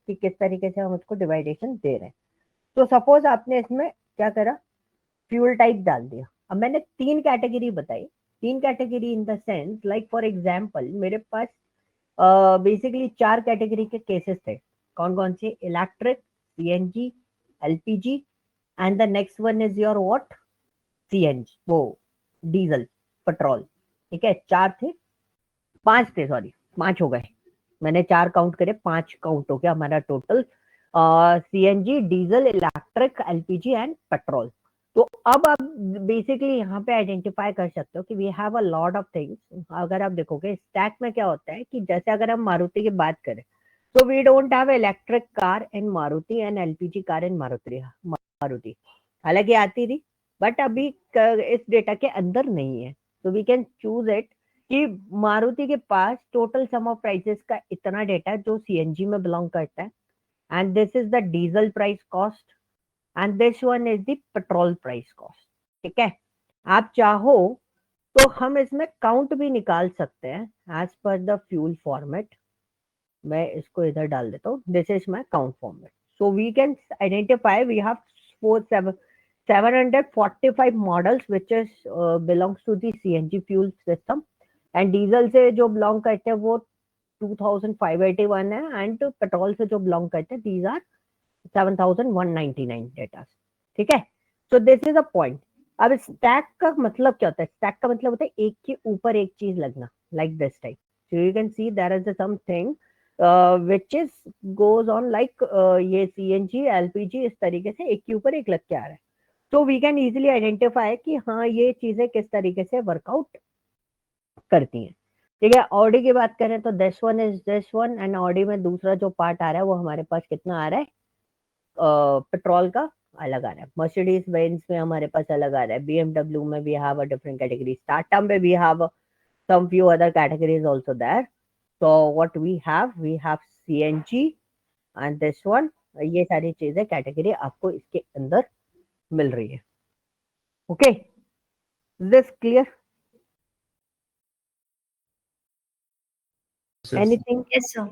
कि किस तरीके से हम उसको डिवाइडेशन दे रहे हैं। तो सपोज आपने इसमें क्या करा, फ्यूल टाइप डाल दिया। अब मैंने 3 कैटेगरी बताई, 3 category in the sense like for example मेरे पास बेसिकली 4 कैटेगरी के केसेस थे। कौन कौन से? Electric, CNG, LPG, and the next one is your what, CNG, वो डीजल, पेट्रोल। ठीक है, 4 थे, 5 थे, सॉरी 5 हो गए। मैंने 4 काउंट करे, 5 काउंट हो गया हमारा total. CNG, diesel, electric, LPG and petrol. तो अब आप बेसिकली यहाँ पे आइडेंटिफाई कर सकते हो कि we have a lot of things. अगर आप देखोगे स्टैक में क्या होता है कि जैसे अगर हम मारुति की बात करें तो we don't have electric car in Maruti and LPG car in Maruti. हालांकि आती थी, बट अभी इस डेटा के अंदर नहीं है। तो वी कैन चूज इट कि मारुति के पास टोटल सम ऑफ प्राइसेस का इतना डेटा है जो सीएनजी में बिलोंग करता है, and this is the diesel price cost, and this one is the petrol price cost. ठीक है, आप चाहो तो हम इसमें काउंट भी निकाल सकते हैं as per the fuel format. मैं इसको इधर डाल देता हूँ, this is my count format. So we can identify we have 745 models which is belongs to the CNG fuel system, and diesel से जो बिलोंग करते हैं वो 2581 है, एंड पेट्रोल से जो बिलोंग करते हैं दीज आर 7199 डेटा। ठीक है, सो दिस इज अ पॉइंट। अब स्टैक का मतलब क्या होता है? स्टैक का मतलब होता है एक के ऊपर एक चीज लगना, like this type. So you can see there is something which is goes on like ये सीएनजी एलपीजी इस तरीके से एक के ऊपर एक लग के आ रहा है। तो वी कैन इजिली आइडेंटिफाई कि हाँ ये चीजें किस तरीके से वर्कआउट करती हैं। ठीक है, ऑडी की बात करें तो this one is this one, and Audi में दूसरा जो पार्ट आ रहा है वो हमारे पास कितना आ रहा है? पेट्रोल का अलग आ रहा है। मर्सिडीज बेंज में हमारे पास अलग आ रहा है, बीएमडब्ल्यू में we have a different category, Tata में we have some few other categories also there. So what we have CNG and this one, ये सारी चीजें कैटेगरी आपको इसके अंदर मिल रही है। Okay, this clear? Anything? Yes, sir.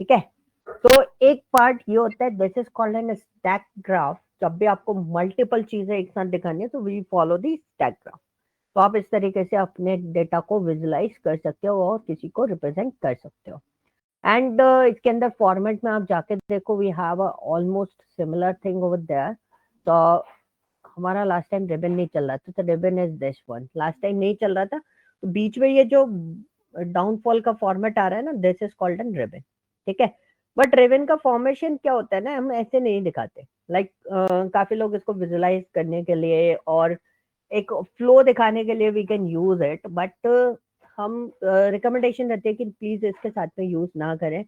ठीक है, तो एक पार्ट ये होता है, this is called N stack graph. जब भी आपको मल्टीपल चीजें एक साथ दिखानी है तो we follow the stack graph. तो आप इस तरीके से अपने डेटा को विजुलाइज कर सकते हो और किसी को रिप्रेजेंट कर सकते हो। एंड इसके अंदर फॉर्मेट में आप जाके देखो, we have almost similar thing over there. तो हमारा लास्ट टाइम रिबन नहीं चल रहा था, तो ribbon is this one. Last time नहीं चल रहा था तो बीच में ये जो डाउनफॉल का फॉर्मेट आ रहा है ना, this is called N ribbon. ठीक है, बट रिबन का फॉर्मेशन क्या होता है ना, हम ऐसे नहीं दिखाते। लाइक काफी लोग इसको विजुलाइज करने के लिए और एक फ्लो दिखाने के लिए we can use it, but हम रिकमेंडेशन रहती है कि प्लीज इसके साथ में यूज ना करें।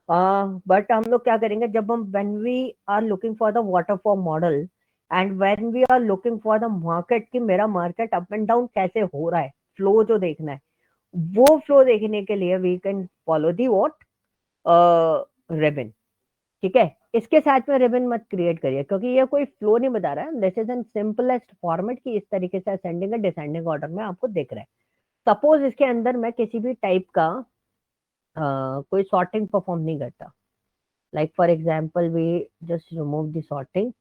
बट हम लोग क्या करेंगे, जब हम when we are looking for the waterfall model and when we are looking for the market कि मेरा मार्केट अप एंड डाउन कैसे हो रहा है, फ्लो जो देखना है, वो फ्लो देखने के लिए we can follow the what, ribbon. ठीक है, इसके साथ में रिबन मत क्रिएट करिए क्योंकि ये कोई फ्लो नहीं बता रहा है। This is N simplest format कि इस तरीके से असेंडिंग और डिसेंडिंग ऑर्डर में आपको दिख रहा है। सपोज इसके अंदर मैं किसी भी टाइप का कोई सॉर्टिंग परफॉर्म नहीं करता, like for example we just remove the sorting.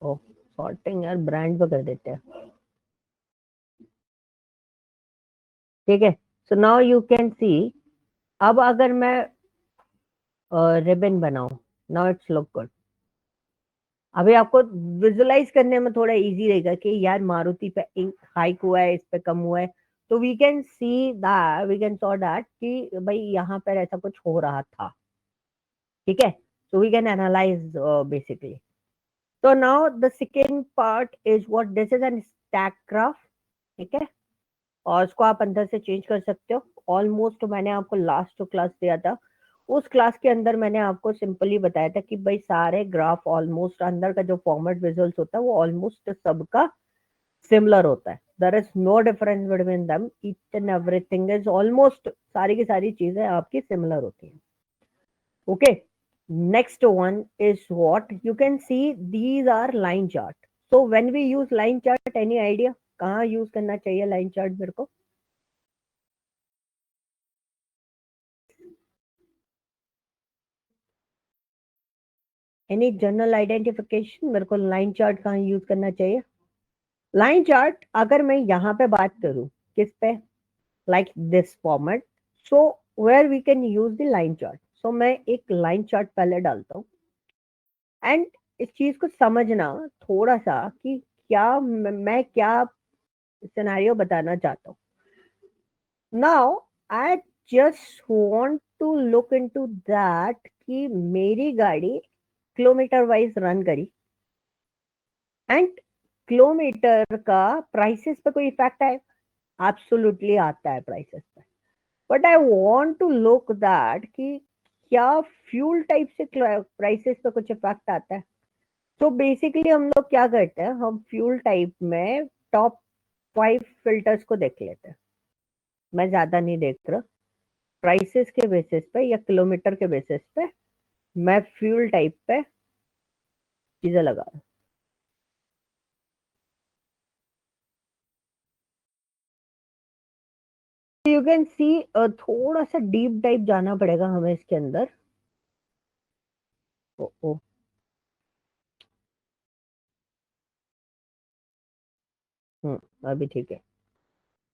ओ, सॉर्टिंग यार ब्रांड पे कर देते हैं। ठीक है, so now you can see, अब अगर मैं रिबन बनाऊं, नाउ इट्स लुक गुड। अभी आपको विजुलाइज करने में थोड़ा इजी रहेगा कि यार मारुति पे हाइक हुआ है, इस पे कम हुआ है। तो we can see that, we can saw that कि भाई यहाँ पर ऐसा कुछ हो रहा था। ठीक है, so we can analyse basically. तो now the second part is what, this is an stack graph. ठीक है, और उसको आप अंदर से चेंज कर सकते हो। ऑलमोस्ट मैंने आपको लास्ट जो क्लास दिया था उस क्लास के अंदर मैंने आपको सिंपली बताया था कि भाई सारे ग्राफ ऑलमोस्ट अंदर का जो फॉर्मेट विजुअल्स होता है वो ऑलमोस्ट सबका सिमिलर होता है। There is no difference between them, each and everything is almost, सारी की सारी चीजें आपकी सिमिलर होती हैं। Okay, next one is what you can see, these are line chart. So when we use line chart, any idea कहाँ use करना चाहिए लाइन चार्ट मेरे को? एनी जनरल आइडेंटिफिकेशन, मेरे को लाइन चार्ट कहाँ यूज करना चाहिए? लाइन चार्ट अगर मैं यहाँ पे बात करूँ, किस पे, like this format, so where we can use the line chart. So मैं एक लाइन चार्ट पहले डालता हूँ, एंड इस चीज को समझना थोड़ा सा कि क्या मैं क्या सिनेरियो बताना चाहता हूँ। Now I just want to look into that कि मेरी गाड़ी किलोमीटर वाइज रन करी, एंड किलोमीटर का प्राइसेस पे कोई इफेक्ट है? एब्सोल्युटली आता है प्राइसेस पे। But I want to look that कि क्या फ्यूल टाइप से प्राइसेस पे कुछ इफेक्ट आता है? तो बेसिकली हम लोग क्या करते हैं, हम फ्यूल टाइप में टॉप 5 फिल्टर्स को देख लेते हैं। मैं ज्यादा नहीं देख रहा, प्राइसेस के बेसिस पे या किलोमीटर के बेसिस पे मैं फ्यूल टाइप पे चीजें लगा रहा हूँ। यू कैन सी, थोड़ा सा डीप डाइव जाना पड़ेगा हमें इसके अंदर। ओ, ओ, अभी ठीक है।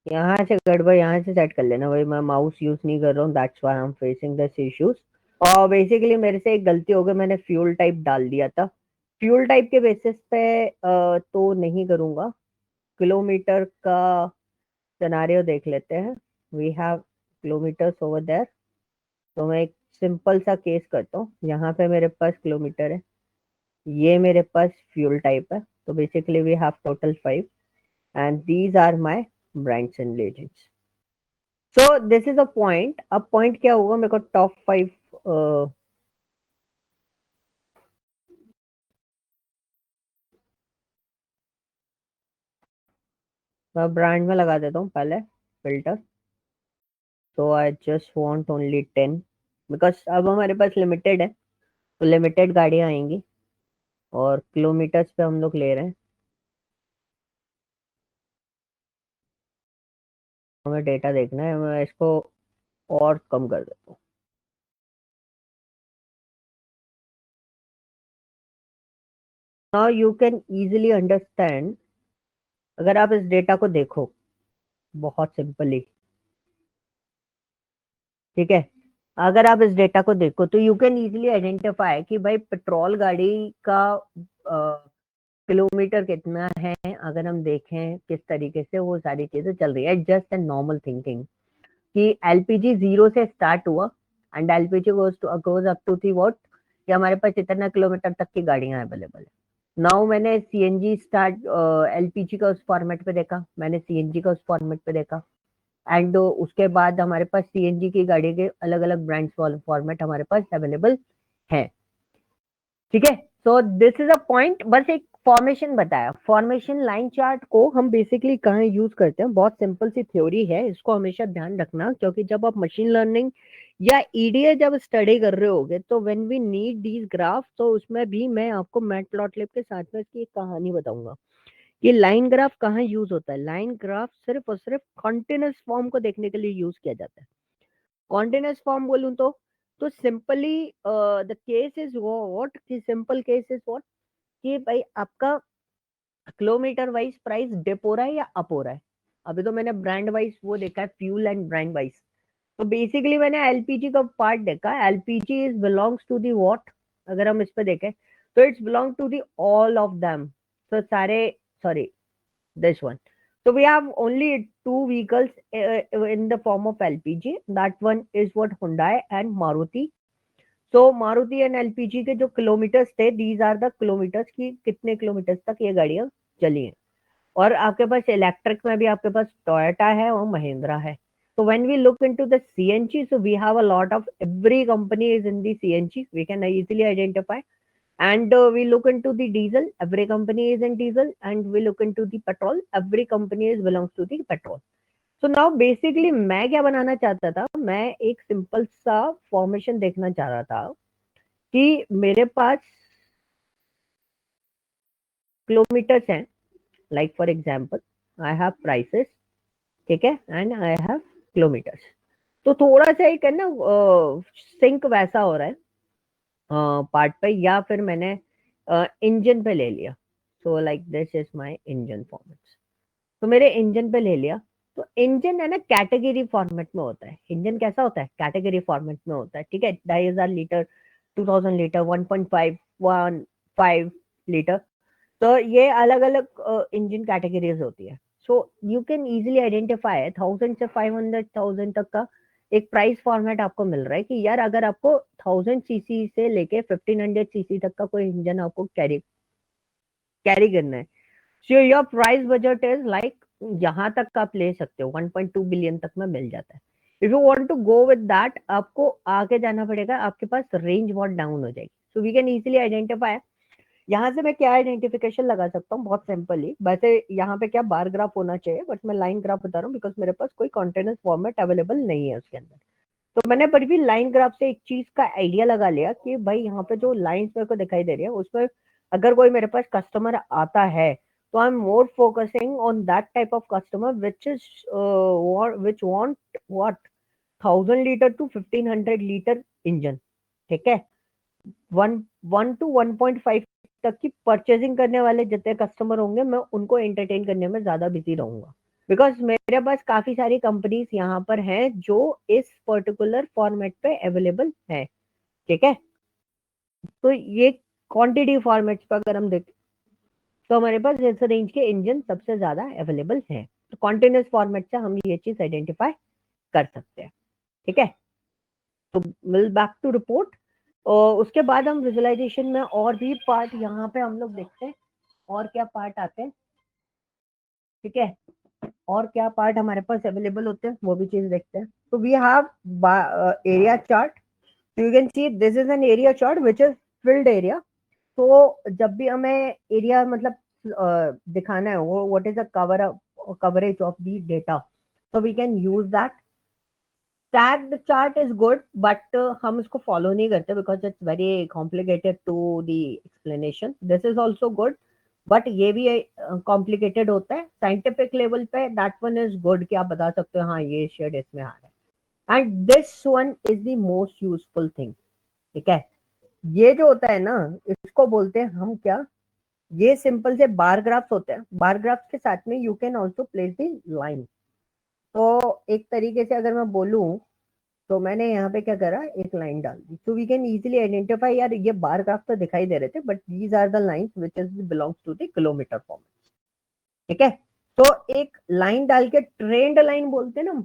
यहाँ से गड़बड़ यहाँ से सेट कर लेना भाई, मैं माउस यूज नहीं कर रहा हूँ, that's why I am facing this issues. और बेसिकली मेरे से एक गलती हो गई, मैंने फ्यूल टाइप डाल दिया था। फ्यूल टाइप के बेसिस पे तो नहीं करूंगा, किलोमीटर का सिनेरियो देख लेते हैं। We have kilometres over there. तो मैं एक सिंपल सा केस करता हूँ, यहाँ पे मेरे पास किलोमीटर है, ये मेरे पास फ्यूल टाइप है। तो basically we have total 5, and these are my brands and legends. So this is a point. अब पॉइंट क्या होगा, मेरे को टॉप 5 मैं ब्रांड में लगा देता हूँ पहले फिल्टर। तो आई जस्ट वांट ओनली 10, बिकॉज अब हमारे पास लिमिटेड है, तो लिमिटेड गाड़ियां आएंगी, और किलोमीटर्स पे हम लोग ले रहे हैं। हमें डेटा देखना है, मैं इसको और कम कर देता हूँ। Now you can easily understand, अगर आप इस डेटा को देखो बहुत सिंपली, ठीक है, अगर आप इस डेटा को देखो तो यू कैन इजीली आइडेंटिफाई कि भाई पेट्रोल गाड़ी का किलोमीटर कितना है। अगर हम देखें किस तरीके से वो सारी चीजें चल रही है, जस्ट ए नॉर्मल थिंकिंग कि एलपीजी 0 से स्टार्ट हुआ, and LPG goes up to the what, कि हमारे पास इतना किलोमीटर तक की गाड़ियां अवेलेबल है। नाउ मैंने सीएनजी स्टार्ट, एलपीजी का उस फॉर्मेट पे देखा, मैंने सीएनजी का उस फॉर्मेट पे देखा, एंड उसके बाद हमारे पास सीएनजी की गाड़ी के अलग अलग ब्रांड्स फॉर्मेट हमारे पास अवेलेबल है। ठीक है, सो दिस इज अ पॉइंट, बस एक फॉर्मेशन बताया। फॉर्मेशन लाइन चार्ट को हम बेसिकली कहाँ यूज करते हैं, बहुत सिंपल सी थ्योरी है, इसको हमेशा ध्यान रखना, क्योंकि जब आप मशीन लर्निंग या ईडीए जब स्टडी कर रहे होगे, तो when we need these graph, तो उसमें भी मैं आपको मैटप्लॉटलिब के साथ में इसकी एक कहानी बताऊंगा कि लाइन ग्राफ कहाँ यूज होता है। लाइन ग्राफ सिर्फ और सिर्फ कॉन्टिन्यूस फॉर्म को देखने के लिए यूज किया जाता है। कॉन्टिन्यूस फॉर्म बोलूं तो simply the case is what, कि सिंपल केस इज व्हाट, कि भाई आपका किलोमीटर वाइज प्राइस डिप हो रहा है या अप हो रहा है। अभी तो मैंने ब्रांड वाइज वो देखा है, फ्यूल एंड ब्रांड वाइज। तो बेसिकली मैंने एलपीजी का पार्ट देखा, LPG is belongs to the what, अगर हम इस पे देखें तो it's belong to the all of them. तो सारे, sorry, this one. So we have only two vehicles in the form of LPG. That one is what Hyundai and Maruti. So Maruti and LPG के जो kilometres थे, these are the kilometers की कितने kilometres तक ये गाड़ियां चली हैं। और आपके पास इलेक्ट्रिक में भी आपके पास टोयोटा है और महिंद्रा है। So when we look into the CNG, so we have a lot of, every company is in the CNG. We can easily identify. And we look into the diesel, every company is in diesel, and we look into the petrol, every company is belongs to the petrol. So now basically मैं क्या बनाना चाहता था, मैं एक simple सा formation देखना चाह रहा था कि मेरे पास किलोमीटर्स हैं, like for example I have prices, ठीक है, एंड आई हैव किलोमीटर्स। तो थोड़ा सा एक है ना, सिंक वैसा हो रहा है पार्ट पे, या फिर मैंने इंजन पे ले लिया। So like this is my engine formats. तो मेरे इंजन पे ले लिया। तो इंजन है ना कैटेगरी फॉर्मेट में होता है। इंजन कैसा होता है? कैटेगरी फॉर्मेट में होता है, ठीक है। 2500 लीटर, 2000 लीटर, 1.5, 1.5 लीटर। तो ये अलग अलग इंजन कैटेगरीज होती है। सो यू कैन इजीली आइडेंटिफाई 1000 से 500,000 तक का एक प्राइस फॉर्मेट आपको मिल रहा है कि यार अगर आपको 1000 सीसी से लेके 1500 सीसी तक का कोई इंजन आपको कैरी कैरी करना है, so your price budget is like यहाँ तक आप ले सकते हो, 1.2 बिलियन तक में मिल जाता है। If you want to go with that, आपको आगे जाना पड़ेगा, आपके पास रेंज बहुत डाउन हो जाएगी। So we can easily identify. यहाँ से मैं क्या आइडेंटिफिकेशन लगा सकता हूँ? बहुत सिंपली, वैसे यहाँ पे क्या बार ग्राफ होना चाहिए, बट मैं लाइन ग्राफ बता रहा हूँ बिकॉज मेरे पास कोई कॉन्टिन्यूस फॉर्मेट अवेलेबल नहीं है उसके अंदर। तो मैंने पर भी लाइन ग्राफ से एक चीज का आइडिया लगा लिया कि भाई यहाँ पे जो लाइंस मेरे को दिखाई दे रही है उसमें अगर कोई मेरे पास कस्टमर आता है, तो I am more focusing on that type of customer which is which want what 1000 litre to 1500 litre engine, ठीक है। वन 1 to 1.5 तक की परचेजिंग करने वाले जितने कस्टमर होंगे, मैं उनको एंटरटेन करने में ज्यादा बिजी रहूंगा। बिकॉज मेरे पास काफी सारी कंपनीज यहाँ पर हैं जो इस पर्टिकुलर फॉर्मेट पे अवेलेबल है, ठीक है। तो ये क्वांटिटी फॉर्मेट पर अगर हम देखें तो हमारे पास इस रेंज के इंजन सबसे ज्यादा अवेलेबल हैं। तो कॉन्टिन्यूस फॉर्मेट से हम ये चीज आइडेंटिफाई कर सकते हैं, ठीक है। तो विल बैक टू रिपोर्ट। और उसके बाद हम विजुअलाइजेशन में और भी पार्ट यहाँ पे हम लोग देखते हैं, और क्या पार्ट आते हैं, ठीक है। और क्या पार्ट हमारे पास अवेलेबल होते हैं वो भी चीज देखते हैं। तो we have area chart. You can see this is an area chart which is filled area. तो जब भी हमें एरिया मतलब दिखाना है, वो what is the coverage of the data, तो we can use that. Tagged chart is good, but हम इसको फॉलो नहीं करते because it's very complicated to the explanation. This is also good, but ये भी कॉम्प्लिकेटेड होता है साइंटिफिक लेवल पे। दैट वन इज गुड कि आप बता सकते हो हाँ ये शेड इसमें आ रहा है। And this one is the most useful thing, ठीक है। ये जो होता है ना, इसको बोलते हैं हम क्या, ये सिंपल से बार ग्राफ्स होते हैं। बार ग्राफ्स के साथ में you can also place the line. तो एक तरीके से अगर मैं बोलूं, तो मैंने यहाँ पे क्या करा, एक लाइन डाल दी। तो वी कैन इजीली आइडेंटिफाई, यार ये बार ग्राफ तो दिखाई दे रहे थे but these are the lines which is belongs to the kilometre form, ठीक है। तो एक लाइन डाल के ट्रेंड लाइन बोलते हैं ना,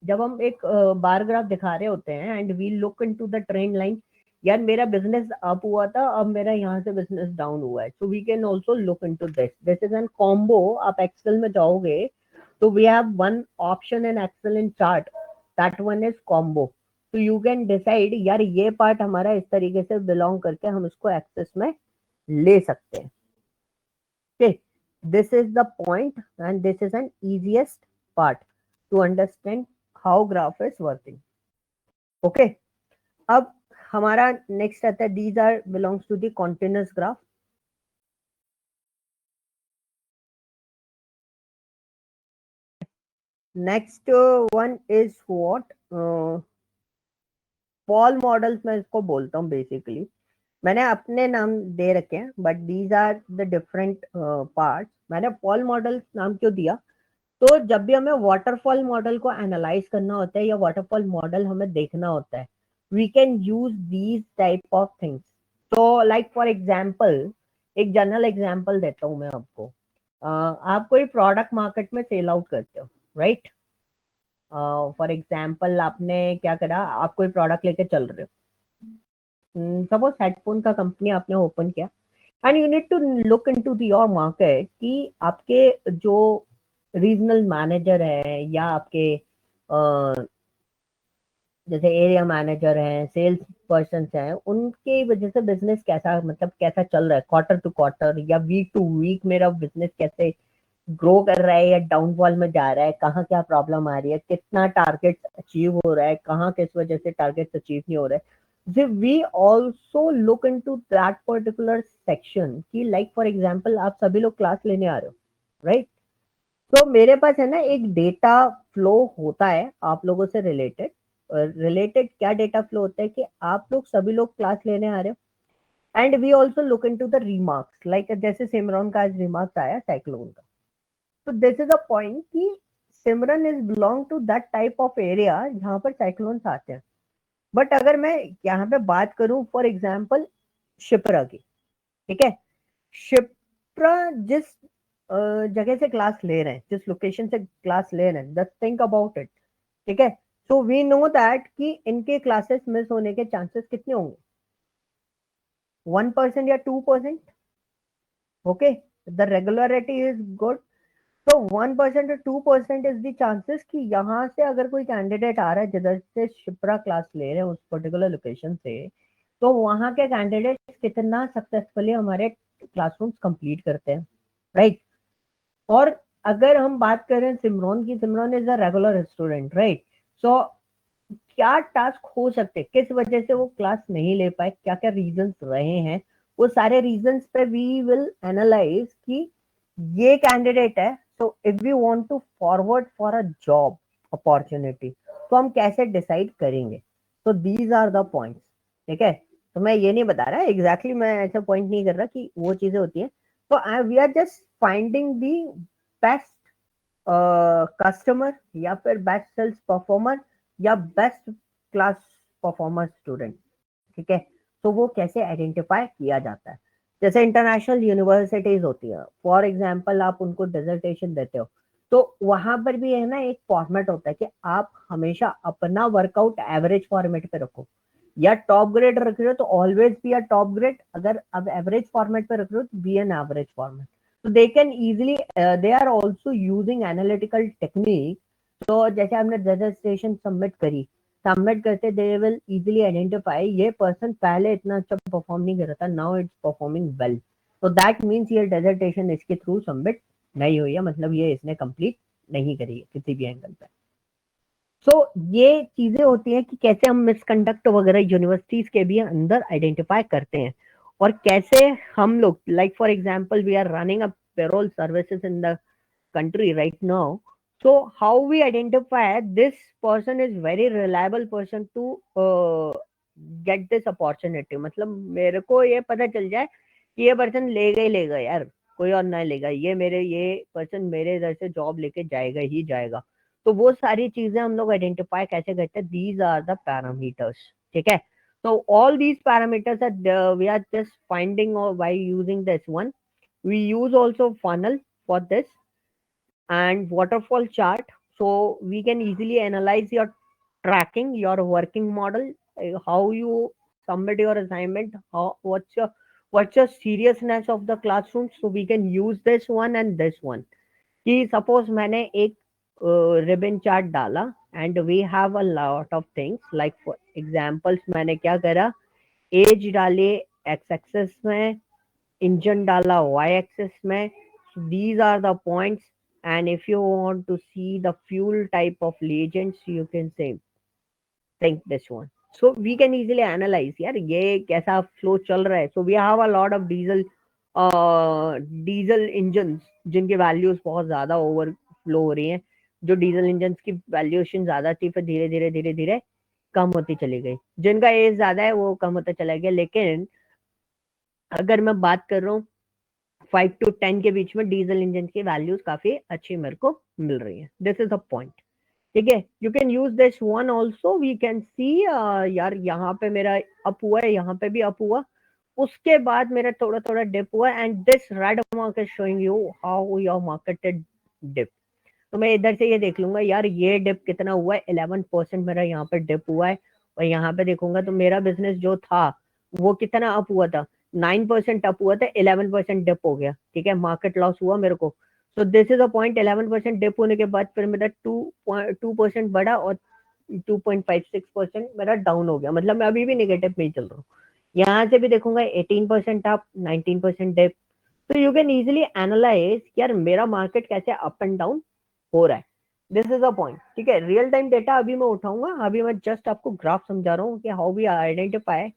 जब हम एक बार ग्राफ दिखा रहे होते हैं and we look into the trend line, यार मेरा बिजनेस अप हुआ था, अब मेरा यहाँ से बिजनेस डाउन हुआ है। So we can also look into this. This is an combo. आप एक्सेल में जाओगे तो we have one option in Excel in chart, that one is combo. तो यू कैन डिसाइड यार ये पार्ट हमारा इस तरीके से बिलोंग करके हम इसको एक्सेस में ले सकते हैं, okay. This is the point and this is an easiest part to understand how graph is working, okay. अब हमारा नेक्स्ट आता है, these are belongs to the continuous graph. Next one is what, Paul models मैं इसको बोलता हूँ basically. मैंने अपने नाम दे रखे हैं but these are the different parts. मैंने पॉल मॉडल नाम क्यों दिया, तो जब भी हमें वाटरफॉल मॉडल को एनालाइज करना होता है या वाटरफॉल मॉडल हमें देखना होता है, we can use these type of things. तो लाइक फॉर एग्जाम्पल, एक जनरल एग्जाम्पल देता हूँ मैं आपको। आप कोई प्रोडक्ट मार्केट में सेल आउट करते हो, राइट। फॉर एग्जाम्पल आपने क्या करा, आप कोई प्रोडक्ट लेके चल रहे हो, सपोज हेडफोन का कंपनी आपने ओपन किया, and you need to look into your market कि आपके जो रीजनल मैनेजर है या आपके जैसे एरिया मैनेजर हैं, सेल्स पर्सन हैं, उनके वजह से बिजनेस कैसा मतलब कैसा चल रहा है, क्वार्टर टू क्वार्टर या वीक टू वीक मेरा बिजनेस कैसे ग्रो कर रहा है या डाउनफॉल में जा रहा है, कहाँ क्या प्रॉब्लम आ रही है, कितना टारगेट अचीव हो रहा है, कहाँ किस वजह से टारगेट अचीव नहीं हो रहा है। We also look into that particular section की, लाइक फॉर एग्जाम्पल आप सभी लोग क्लास लेने आ रहे हो, राइट। तो मेरे पास है ना एक डेटा फ्लो होता है आप लोगों से रिलेटेड। रिलेटेड क्या डेटा फ्लो होता है कि आप लोग सभी लोग क्लास लेने आ रहे हो and we also look into the remarks, like जैसे सिमरन का आज रिमार्क्स आया साइक्लोन का, तो दिस इज अ पॉइंट कि Simran is belong to that type of area जहां पर साइक्लोन्स आते हैं। बट अगर मैं यहाँ पे बात करूं फॉर एग्जाम्पल शिप्रा की, ठीक है, शिप्रा जिस जगह से क्लास ले रहे हैं, जिस लोकेशन से क्लास ले रहे हैं, जस्ट थिंक अबाउट इट, ठीक है, सो वी नो दैट कि इनके क्लासेस मिस होने के चांसेस कितने होंगे, 1% या 2%, okay, the regularity is good, तो 1% और 2% इज द चांसेस कि यहाँ से अगर कोई कैंडिडेट आ रहा है जिधर से शिप्रा क्लास ले रहे हैं उस पर्टिकुलर लोकेशन से, तो वहां के कैंडिडेट कितना सक्सेसफुली हमारे क्लासरूम्स कंप्लीट करते हैं, राइट। और अगर हम बात करें सिमरन की, Simran is a regular student, right, so क्या टास्क हो सकते हैं, किस वजह से वो क्लास नहीं ले पाए, क्या क्या रीजंस रहे हैं, वो सारे रीजंस पे वी विल एनालाइज कि ये कैंडिडेट है, तो if we want to forward for a job opportunity तो हम कैसे डिसाइड करेंगे, तो दीज आर द पॉइंट्स, ठीक है। तो मैं ये नहीं बता रहा एग्जैक्टली मैं ऐसा पॉइंट नहीं कर रहा कि वो चीजें होती है, तो we are just finding the best customer या फिर बेस्ट सेल्स परफॉर्मर या बेस्ट क्लास परफॉर्मर स्टूडेंट, ठीक है। तो वो कैसे आइडेंटिफाई किया जाता है, जैसे इंटरनेशनल यूनिवर्सिटीज होती है, फॉर एग्जांपल आप उनको डिसर्टेशन देते हो, तो वहां पर भी है ना एक फॉर्मेट होता है कि आप हमेशा अपना वर्कआउट एवरेज फॉर्मेट पे रखो, या टॉप ग्रेड रख रहे हो तो always be a top grade, अगर अब एवरेज फॉर्मेट पे रख रहे हो तो be an average format, so they can easily they are also using analytical technique, तो जैसे आपने रजिस्ट्रेशन सबमिट करी, सबमिट करते दे विल इजीली आइडेंटिफाई ये पर्सन पहले इतना अच्छा परफॉर्म नहीं कर रहा था, नाउ इट्स परफॉर्मिंग वेल, तो दैट मींस ये डेजर्टेशन इसके थ्रू सबमिट नहीं हुई है, मतलब ये इसने कंप्लीट नहीं करी है किसी भी एंगल पे। सो ये चीजें होती हैं कि कैसे हम मिसकंडक्ट वगैरह यूनिवर्सिटीज के भी अंदर आइडेंटिफाई करते हैं, और कैसे हम लोग like for example we are running a payroll services in the country right now, so how we identify this person is very reliable person to get this opportunity, मतलब मेरे को ये पता चल जाए कि ये पर्सन लेगा यार, कोई और ना लेगा, ये पर्सन मेरे इधर से जॉब लेके जाएगा ही जाएगा, तो वो सारी चीजें हम लोग आइडेंटिफाई कैसे करते हैं, दीज आर द पैरामीटर्स, ठीक है। so all these parameters are we are just finding by using this one, we use also funnel for this and waterfall chart, so we can easily analyze your tracking, your working model, how you submit your assignment, how what's your seriousness of the classroom, so we can use this one and this one, कि suppose मैंने एक ribbon chart डाला and we have a lot of things, like for examples मैंने क्या करा, age डाले X axis में, engine डाला y axis में, so these are the points, and if you want to see the fuel type of legends you can say think this one, so we can easily analyze यार ये कैसा flow चल रहा है, so we have a lot of diesel engine जिनकी values बहुत ज्यादा over flow हो रही हैं, जो डीजल इंजन की वैल्यूएशन ज्यादा थी फिर धीरे धीरे धीरे धीरे कम होती चली गई, जिनका एज ज्यादा है वो कम होता चला गया, लेकिन अगर मैं बात कर रहा हूँ 5 to 10 के बीच में डीजल इंजन की वैल्यूज काफी अच्छी मेरे को मिल रही है, दिस इज अ पॉइंट, ठीक है। You can use this one also, we can see यार यहाँ पे मेरा अप हुआ है, यहाँ पे भी अप हुआ, उसके बाद मेरा थोड़ा थोड़ा डिप हुआ, and this red mark is showing you how your marketed dip, तो मैं इधर से ये देख लूंगा यार ये डिप कितना हुआ है, 11% मेरा यहाँ पे डिप हुआ है, और यहाँ पे देखूंगा तो मेरा बिजनेस जो था वो कितना अप हुआ था, 9% अप हुआ था, 11% डिप हो गया, ठीक है, मार्केट लॉस हुआ मेरे को, so this is a point, 11% dip होने के बाद फिर मेरा 2% बढ़ा और 2.56% मेरा डाउन हो गया, मतलब मैं अभी भी नेगेटिव में ही चल रहा हूँ, यहाँ से भी देखूंगा 18% अप, 19% डिप, तो यू कैन इजिली एनालाइज यार मेरा मार्केट कैसे अप एंड डाउन हो रहा है, दिस इज अ पॉइंट, ठीक है। रियल टाइम डेटा अभी मैं उठाऊंगा, अभी मैं जस्ट आपको ग्राफ समझा रहा हूँ कि हाउ वी आइडेंटिफाई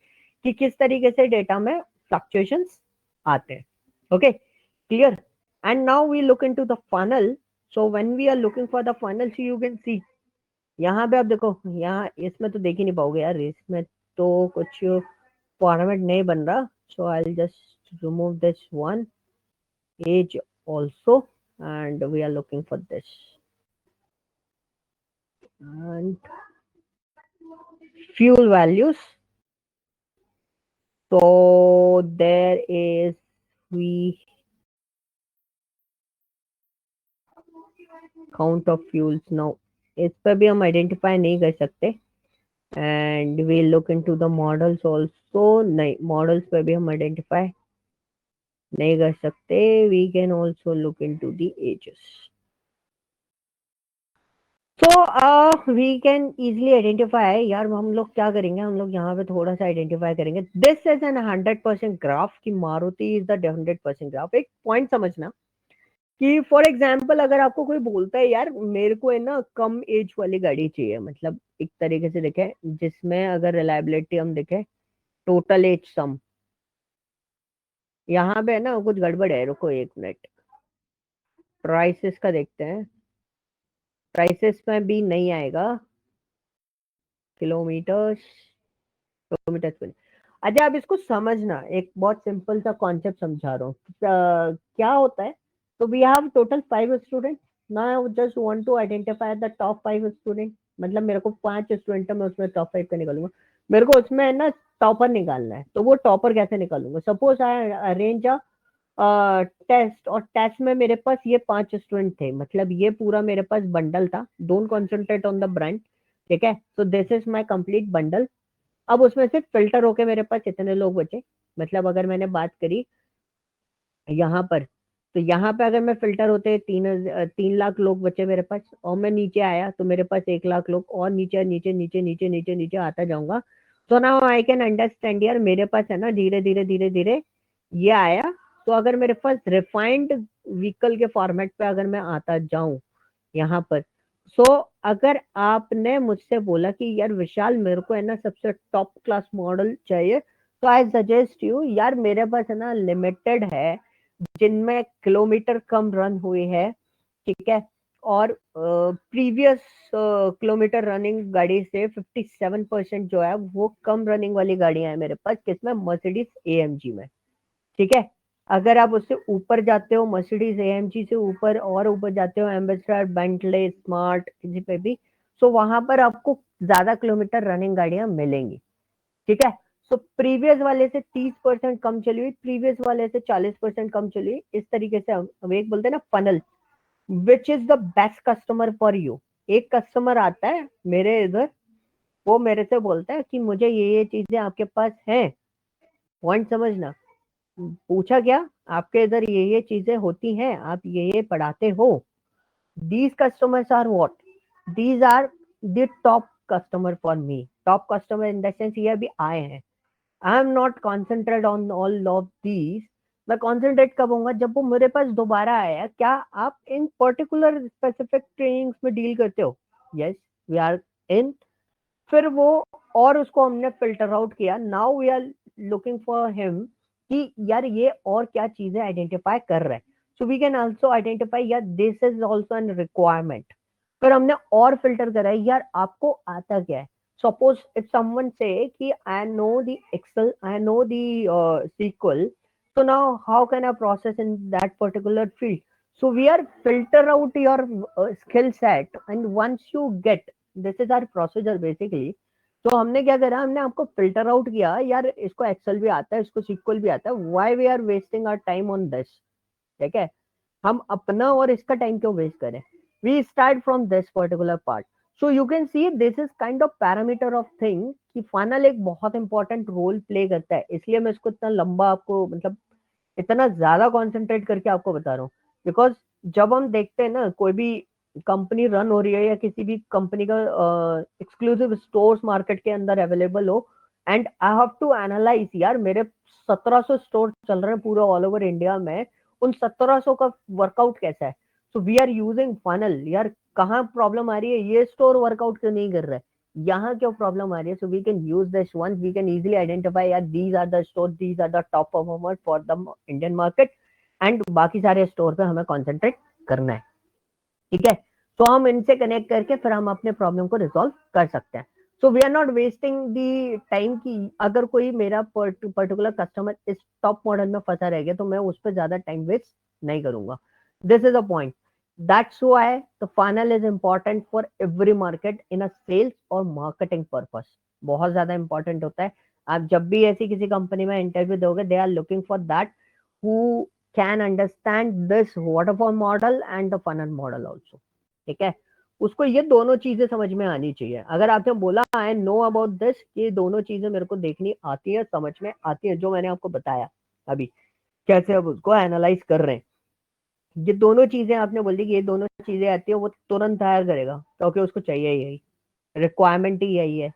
कि किस तरीके से डेटा में फ्लक्चुएशंस आते हैं, okay clear. And now we look into the funnel, so when we are looking for the funnel, so you can see यहाँ पे आप देखो, यहाँ इसमें तो देख ही नहीं पाओगे यार, इसमें तो कुछ फॉर्मेट नहीं बन रहा. So I just remove this one age also, and we are looking for this. And fuel values. So there is, we count of fuels now. इस पर भी हम आइडेंटिफाई नहीं कर सकते. And we look into the models also. नहीं, models पे भी हम आइडेंटिफाई नहीं कर सकते. We can also look into the ages. तो वी कैन इजिली आइडेंटिफाई. यार हम लोग क्या करेंगे, हम लोग यहाँ पे थोड़ा सा आइडेंटिफाई करेंगे. दिस इज एन 100% ग्राफ की मारुति इज द 100% ग्राफ. एक पॉइंट समझना कि फॉर एग्जाम्पल अगर आपको कोई बोलता है यार मेरे को है ना कम एज वाली गाड़ी चाहिए, मतलब एक तरीके से देखें जिसमें अगर रिलायबिलिटी हम देखें, टोटल एज सम, यहाँ पे है ना कुछ गड़बड़ है. रुको एक मिनट, प्राइसेस का देखते हैं. प्राइसेस में भी नहीं आएगा. किलोमीटर्स, किलोमीटर पर. अच्छा आप इसको समझना, एक बहुत सिंपल सा कॉन्सेप्ट समझा रहा हूँ. क्या होता है, तो we have total 5 student. Now just want to identify the top 5 student. मतलब मेरे को 5 स्टूडेंट है, मैं उसमें टॉप 5 का निकालूंगा. मेरे को उसमें है ना टॉपर निकालना है, तो वो टॉपर कैसे निकालूंगा. Suppose I arrange a test, और टेस्ट में मेरे पास ये 5 स्टूडेंट थे, मतलब ये पूरा मेरे पास बंडल था. Don't concentrate on the brand. ठीक है, सो this is my complete bundle. अब उसमें से फिल्टर होके मेरे पास इतने लोग बचे. मतलब अगर मैंने बात करी यहाँ पर, तो यहाँ पे अगर मैं फिल्टर होते 3 लाख लोग बचे मेरे पास, और मैं नीचे आया तो मेरे पास 1 लाख लोग, और नीचे नीचे नीचे नीचे नीचे नीचे आता जाऊंगा. तो नाउ आई कैन अंडरस्टैंड यार, मेरे पास है ना धीरे धीरे धीरे धीरे ये आया. तो अगर मेरे पास रिफाइंड व्हीकल के फॉर्मेट पे अगर मैं आता जाऊं यहाँ पर, सो अगर आपने मुझसे बोला कि यार विशाल मेरे को है ना सबसे टॉप क्लास मॉडल चाहिए, तो आई सजेस्ट यू यार मेरे पास है ना लिमिटेड है जिनमें किलोमीटर कम रन हुए हैं. ठीक है, और प्रीवियस किलोमीटर रनिंग गाड़ी से 57% जो है वो कम रनिंग वाली गाड़ियां हैं मेरे पास. किसमें, मर्सिडीज एएमजी में. ठीक है, अगर आप उससे ऊपर जाते हो, मर्सिडीज एएमजी से ऊपर और ऊपर जाते हो, एम्बेसडर, बेंटले, स्मार्ट, किसी पे भी, सो वहां पर आपको ज्यादा किलोमीटर रनिंग गाड़ियां मिलेंगी. ठीक है, सो प्रीवियस वाले से 30% कम चली हुई, प्रीवियस वाले से 40% कम चली हुई. इस तरीके से हम एक बोलते हैं ना funnel, which is the best customer for you. एक कस्टमर आता है मेरे इधर, वो मेरे से बोलता है कि मुझे ये चीजें आपके पास हैं. पॉइंट समझना, पूछा क्या, आपके इधर ये चीजें होती हैं, आप ये पढ़ाते हो. These customers are what, these are the top customer for me. Top customer in the sense ये अभी आए हैं. I am not concentrate on all of these. मैं कॉन्सेंट्रेट कब होऊंगा, जब वो मेरे पास दोबारा आया. क्या आप इन पर्टिकुलर स्पेसिफिक ट्रेनिंग्स में डील करते हो. Yes, we are in. फिर वो, और उसको हमने फिल्टर आउट किया. Now we are looking for him कि यार ये और क्या चीजें आइडेंटिफाई कर रहा है. So we can also identify यार this is also an requirement. फिर हमने और फिल्टर करा है, यार आपको आता क्या है. सपोज इफ समवन से कि I know the Excel, I know the SQL, so now how can I process in that particular field. So we are filter out your skill set, and once you get, this is our procedure basically. तो हमने क्या करा, हमने आपको filter out किया. यार इसको Excel भी आता है, इसको SQL भी आता है. Why we are wasting our time on this. ठीक है, हम अपना और इसका टाइम क्यों वेस्ट करें. We start from this particular part. So you can see this is kind of parameter of thing कि फाइनल एक बहुत इंपॉर्टेंट रोल प्ले करता है. इसलिए मैं इसको इतना लंबा आपको, मतलब इतना ज्यादा कॉन्सेंट्रेट करके आपको बता रहा हूँ. बिकॉज जब हम देखते हैं ना कोई भी कंपनी रन हो रही है, या किसी भी कंपनी का एक्सक्लूसिव स्टोर्स मार्केट के अंदर अवेलेबल हो, and I have to analyse यार मेरे 1700 स्टोर चल रहे हैं पूरा ऑल ओवर इंडिया में, उन 1700 का वर्कआउट कैसा है. So we are using funnel. यार कहाँ प्रॉब्लम आ रही है, ये स्टोर वर्कआउट क्यों नहीं कर रहा है, यहाँ क्यों प्रॉब्लम आ रही है. So we can use this one, we can easily identify यार these are the store, these are the top performer for the Indian market, and बाकी सारे स्टोर पे हमें कॉन्सेंट्रेट करना है. ठीक है, तो हम इनसे कनेक्ट करके फिर हम अपने प्रॉब्लम को रिजॉल्व कर सकते हैं। So we are not wasting the time की अगर कोई मेरा पर्टिकुलर कस्टमर इस टॉप मॉडल में फंसा रह गया तो मैं उस पर ज्यादा टाइम वेस्ट नहीं करूंगा। This is a point, that's why the final is important for every market in a sales और मार्केटिंग पर्पस। बहुत ज्यादा इंपॉर्टेंट होता है। आप जब भी ऐसी किसी कंपनी में इंटरव्यू दोगे, they are looking for that who can understand this waterfall model and the funnel model also. ठीक है, उसको ये दोनों चीजें समझ में आनी चाहिए। अगर आपने बोला आई नो अबाउट दिस, ये दोनों चीजें मेरे को देखनी आती है, समझ में आती है, जो मैंने आपको बताया अभी कैसे अब उसको एनालाइज कर रहे हैं, ये दोनों चीजें आपने बोल दी कि ये दोनों चीजें आती है, वो तुरंत हायर करेगा क्योंकि उसको चाहिए यही, रिक्वायरमेंट ही यही है,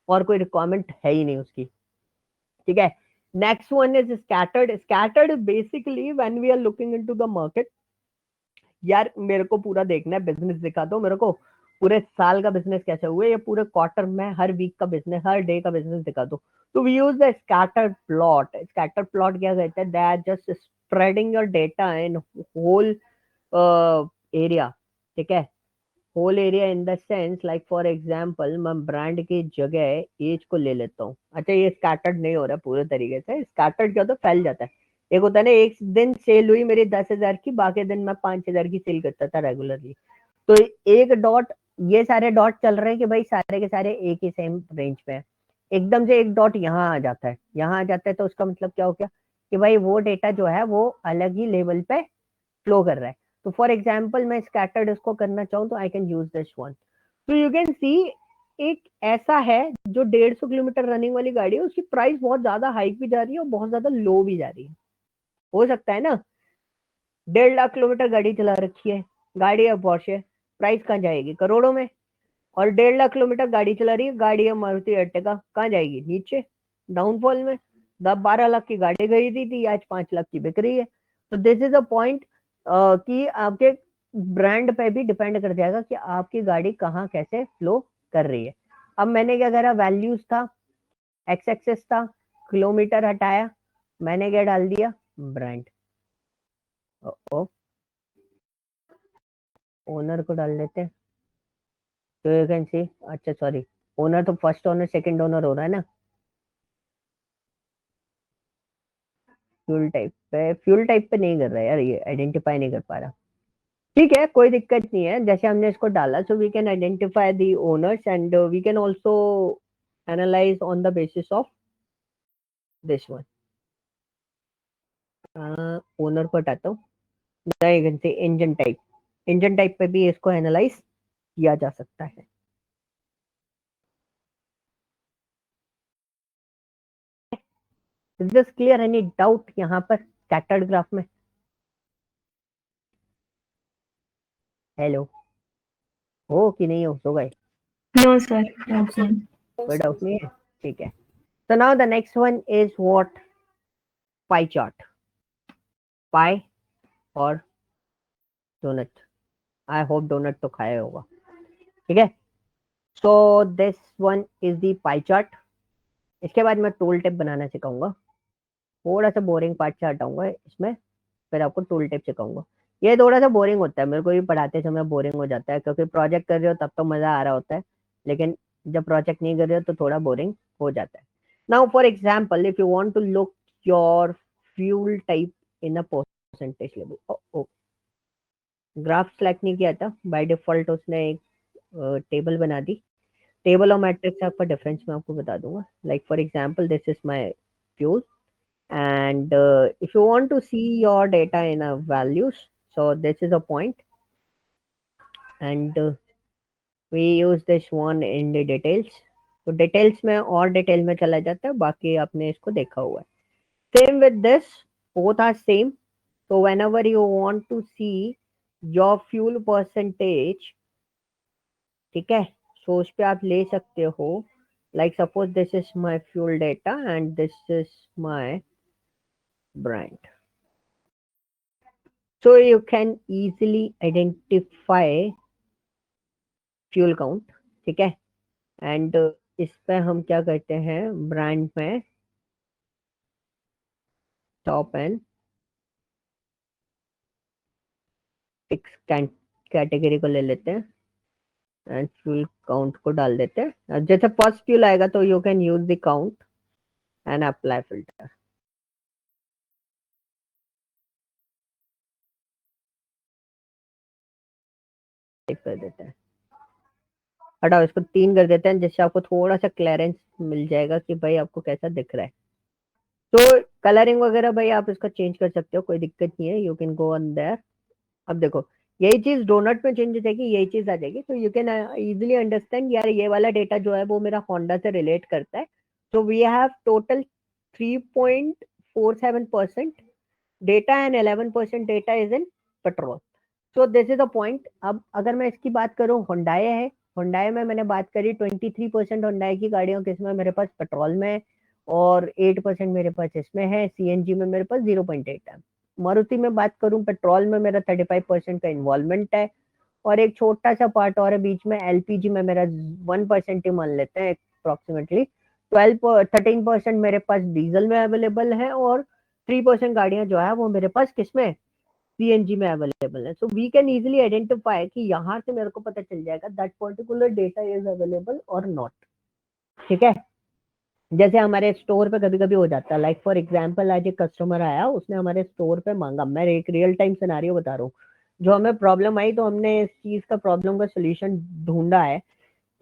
और कोई रिक्वायरमेंट है ही नहीं उसकी। ठीक है, next one is scattered. Scattered basically when we are looking into the market, यार मेरे को पूरा देखना है, बिजनेस दिखा दो मेरे को, पूरे साल का बिजनेस कैसे हुआ, या पूरे क्वार्टर में हर वीक का बिजनेस, हर डे का बिजनेस दिखा दो। तो we use the scatter plot. Scatter plot क्या कहते हैं, that just spreading your data in whole area. ठीक है, whole area in the sense like for example मैं ब्रांड की जगह एज को ले लेता हूँ। अच्छा, ये स्कैटर्ड नहीं हो रहा पूरे तरीके से, स्कैटर्ड क्या होता है, फैल जाता है। एक होता है ना, एक दिन सेल हुई मेरी 10,000 की, बाकी दिन मैं 5,000 की सेल करता था रेगुलरली। तो एक डॉट, ये सारे डॉट चल रहे हैं कि भाई सारे के सारे एक ही सेम रेंज पे है, एकदम से एक डॉट यहाँ आ जाता है, यहाँ आ जाता है, तो उसका मतलब क्या हो गया कि भाई वो डेटा जो है वो अलग ही लेवल पे फ्लो कर रहा है। तो फॉर एग्जाम्पल मैं स्कैटर्ड इसको करना चाहूँ तो I can use this one. तो यू कैन सी, एक ऐसा है जो 150 किलोमीटर रनिंग वाली गाड़ी है, उसकी प्राइस बहुत ज्यादा हाइक भी जा रही है और बहुत ज्यादा लो भी जा रही है। हो सकता है ना, 1.5 लाख किलोमीटर गाड़ी चला रखी है, गाड़ी है पोर्शे, प्राइस कहाँ जाएगी, करोड़ों में। और 1.5 लाख किलोमीटर गाड़ी चला रही है, गाड़ी है मारुति अर्टिगा, कहाँ जाएगी, नीचे, डाउनफॉल में। 10-12 लाख की गाड़ी खरीदी थी, आज 5 लाख की बिक रही है। तो दिस इज अ पॉइंट कि आपके ब्रांड पे भी डिपेंड कर जाएगा कि आपकी गाड़ी कहाँ कैसे फ्लो कर रही है। अब मैंने क्या करा, वैल्यूज था, एक्स एक्सेस था, किलोमीटर हटाया, मैंने क्या डाल दिया, ब्रांड। ओनर को डाल देते हैं, तो यू कैन सी, अच्छा सॉरी, ओनर तो फर्स्ट ओनर सेकंड ओनर हो रहा है ना। फ्यूल टाइप पे नहीं कर रहा है यार, ये आइडेंटिफाई नहीं कर पा रहा। ठीक है, कोई दिक्कत नहीं है, जैसे हमने इसको डाला, so we can identify the owners and we can also analyse on the basis of this one. Owner को हटाता हूँ, नहीं से इंजन टाइप, इंजन टाइप पे भी इसको एनालाइज किया जा सकता है। Is this clear, any doubt यहाँ पर स्कैटर्ड ग्राफ में? हेलो, हो कि नहीं हो, गए? No, sir. Okay. कोई डाउट नहीं है, ठीक है। So now the next one is what? Pie chart. Pie और डोनट। आई होप डोनट तो खाया होगा। ठीक है, so this one is the pie chart. इसके बाद मैं टूल टिप बनाना सिखाऊंगा, थोड़ा सा बोरिंग पार्ट से हटाऊंगा इसमें, फिर आपको टूल टिप सिखाऊंगा। ये थोड़ा सा बोरिंग होता है, मेरे को भी पढ़ाते समय बोरिंग हो जाता है, क्योंकि प्रोजेक्ट कर रहे हो तब तो मजा आ रहा होता है, लेकिन जब प्रोजेक्ट नहीं कर रहे हो तो थोड़ा बोरिंग हो जाता है। Now for example, if you want to look your fuel type in a percentage level, graph select नहीं किया था बाय डिफॉल्ट, उसने एक टेबल बना दी। टेबल और मैट्रिक्स आपका डिफरेंस मैं आपको बता दूंगा। Like for example, this is my fuel and if you want to see your data in a values, so this is a point, and we use this one in the details। तो details में और detail में चला जाता है, बाकी आपने इसको देखा हुआ है। Same with this, both are same। so whenever you want to see your fuel percentage, ठीक है, सो उस पे आप ले सकते हो। Like suppose this is my fuel data and this is my brand, so you can easily identify fuel count. ठीक है, एंड इस पे हम क्या करते हैं, ब्रांड में टॉप एंड फिक्स कैटेगरी को ले लेते हैं एंड फ्यूल काउंट को डाल देते हैं। जैसे फर्स्ट फ्यूल आएगा तो you can use the count and apply filter. कर देते हैं, हटाओ इसको 3 कर देते हैं, जिससे आपको थोड़ा सा क्लियरेंस मिल जाएगा कि भाई आपको कैसा दिख रहा है। तो कलरिंग वगैरह भाई आप इसका चेंज कर सकते हो, कोई दिक्कत नहीं है, you can go on their. अब देखो यही चीज डोनट में चेंज हो जाएगी, यही चीज आ जाएगी, तो यू कैन इजिली अंडरस्टैंड यार ये वाला डेटा जो है वो मेरा होंडा से रिलेट करता है। तो we have total 3.47% data and 11% data is in petrol. So this is the point. अब अगर मैं इसकी बात करूं, होंडाई है, होंडाई में मैंने बात करी 23% होंडाई की गाड़ियों किसमें मेरे पास पेट्रोल में है, और 8% मेरे पास इसमें है, सीएनजी में मेरे पास 0.8 है। मारुति में बात करूं, पेट्रोल में मेरा 35% का इन्वॉल्वमेंट है, और एक छोटा सा पार्ट और है बीच में, एलपीजी में मेरा 1% ही मान लेते हैं अप्रोक्सीमेटली। 13% मेरे पास डीजल में अवेलेबल है, और 3% गाड़ियां जो है वो मेरे पास किसमें, सीएनजी में अवेलेबल है। So we can easily identify कि यहाँ से मेरे को पता चल जाएगा that particular data is available और नॉट। ठीक है, जैसे हमारे स्टोर पे कभी कभी हो जाता है, लाइक फॉर एग्जांपल आज एक कस्टमर आया, उसने हमारे स्टोर पे मांगा, मैं एक रियल टाइम सिनेरियो बता रहा हूँ, जो हमें प्रॉब्लम आई तो हमने इस चीज का प्रॉब्लम का सोल्यूशन ढूंढा है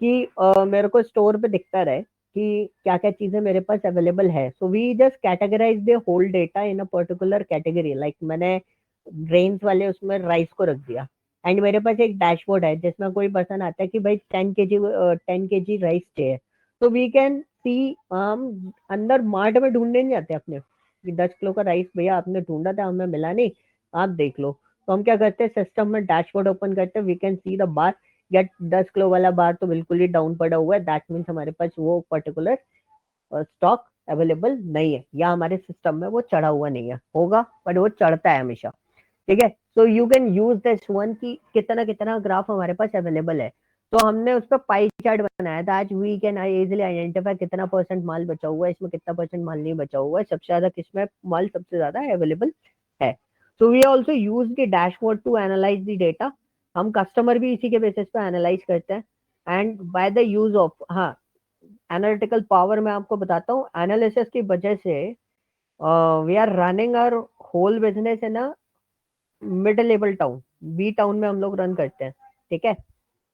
कि मेरे को स्टोर पे दिखता रहे कि क्या क्या चीजें मेरे पास अवेलेबल है। So we just categorize the whole data in a particular category, like मैंने ग्रेन्स वाले उसमें राइस को रख दिया, एंड मेरे पास एक डैशबोर्ड है जिसमें कोई पर्सन आता है कि भाई 10 kg राइस चाहिए, तो वी कैन सी, हम अंदर मार्ट में ढूंढने नहीं जाते अपने कि 10 किलो का राइस भैया आपने ढूंढा था हमें मिला नहीं, आप देख लो। तो हम क्या करते हैं, सिस्टम में डैशबोर्ड ओपन करते हैं, we can see the bar, या 10 किलो वाला बार तो बिल्कुल ही डाउन पड़ा हुआ है, दैट मीन्स हमारे पास वो पर्टिकुलर स्टॉक अवेलेबल नहीं है, या हमारे सिस्टम में वो चढ़ा हुआ नहीं है, होगा बट वो चढ़ता है हमेशा। ठीक है, सो you can use this one की कितना कितना ग्राफ हमारे पास अवेलेबल है। तो हमने उस पर पाई चार्ट बनाया था, आज वी कैन इजिली आइडेंटिफाई कितना परसेंट माल बचा हुआ है, इसमें कितना परसेंट माल नहीं बचा हुआ है, सबसे ज्यादा किसमें माल सबसे ज्यादा अवेलेबल है। So we also use the dashboard to analyze the data, हम कस्टमर भी इसी के बेसिस पे एनालाइज करते हैं, and by the use of, हाँ, एनालिटिकल पावर मैं आपको बताता हूँ, एनालिसिस की वजह से we are running our whole business in a mid level town, B town में हम लोग रन करते हैं। ठीक है,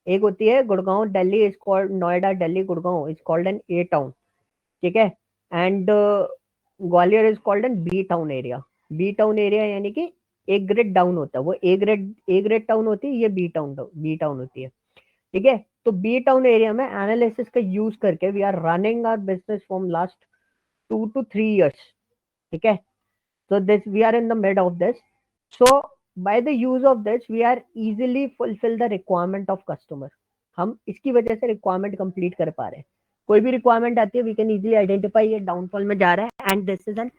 एक होती है Gurgaon Delhi, is called Noida Delhi Gurgaon is called an A town. ठीक है, and Gwalior is called an B town area. B town area यानी कि एक ग्रेड डाउन होता है, वो ए ग्रेड टाउन होती है, ये बी टाउन होती है। ठीक है, तो बी टाउन एरिया में एनालिसिस का यूज करके we are running our business from last 2 to 3 years। ठीक है, so this we are in the mid of this, so by the use of this we are easily fulfill the requirement of customer। हम इसकी वजह से requirement complete कर पा रहे हैं, कोई भी रिक्वायरमेंट आती है वी कैन इजीली आइडेंटिफाई ये डाउनफॉल में जा रहा है, and this is an